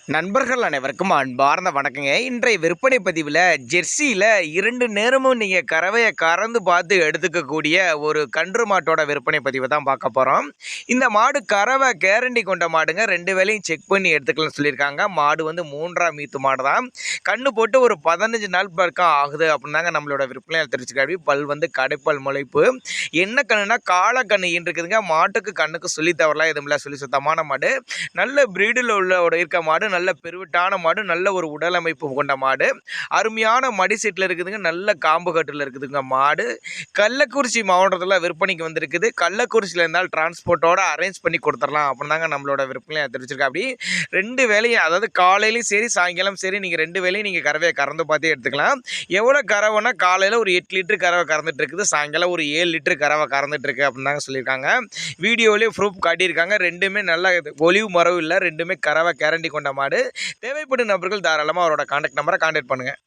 நண்பர்கள் அனைவருக்கும் அன்பார்ந்த வணக்கங்க. இன்றைய விற்பனை பதிவில் ஜெர்சியில் 2 நேரமும் நீங்கள் கறவையை கறந்து பார்த்து எடுத்துக்கக்கூடிய ஒரு கன்று மாட்டோட விற்பனை பதிவை தான் பார்க்க போகிறோம். இந்த மாடு கறவை கேரண்டி கொண்ட மாடுங்க. 2 வேலையும் செக் பண்ணி எடுத்துக்கலாம்னு சொல்லியிருக்காங்க. மாடு வந்து 3ஆம் ஈத்து மாடு தான். கண்ணு போட்டு ஒரு 15 நாள் பக்கம் ஆகுது அப்படின்னாங்க நம்மளோட விற்பனையால் தெரிஞ்சுக்காடி. பல் வந்து கடைப்பல் முளைப்பு. என்ன கண்ணுனா காளை கண்ணு இருக்குதுங்க. மாட்டுக்கு கண்ணுக்கு சொல்லி தவறலாம் எதுவும் இல்லை. சொல்லி சுத்தமான மாடு, நல்ல பிரீடில் உள்ள இருக்க மாடு, நல்ல பெருவிட்டான மாடு, நல்ல ஒரு உடல் அமைப்பு கொண்ட மாடு, அருமையான மடி செட்டில் இருக்குதுங்க. நல்ல காம்பு கட்டில் இருக்குதுங்க மாடு. கள்ளக்குறிச்சி மாவட்டத்தில் விற்பனைக்கு வந்திருக்குது. கள்ளக்குறிச்சியில் இருந்தால் டிரான்ஸ்போர்ட்டோட அரேஞ்ச் பண்ணி கொடுத்துடலாம் அப்படின்னு தாங்க நம்மளோட விற்பனையை தெரிவிச்சிருக்கா. அப்படி 2 வேலையும், அதாவது காலையிலையும் சரி சாயங்காலம் சரி, நீங்கள் 2 வேலையும் நீங்கள் கறவையை கறந்து பார்த்தே எடுத்துக்கலாம். எவ்வளோ கறவைனா காலையில் ஒரு 8 லிட்டர் கறவை கறந்துட்டு இருக்குது, சாயங்காலம் ஒரு 7 லிட்டர் கறவை கறந்துட்டு இருக்கு அப்படின்னு தாங்க சொல்லியிருக்காங்க. வீடியோலேயே ப்ரூஃப் காட்டியிருக்காங்க. 2மே நல்ல ஒலிவு மரவு இல்லை, 2மே கறவை கேரண்டி கொண்ட மாடு. தேவைப்படும் நபர்கள் தாராளமாக அவரோட கான்டாக்ட் நம்பரை கான்டாக்ட் பண்ணுங்கள்.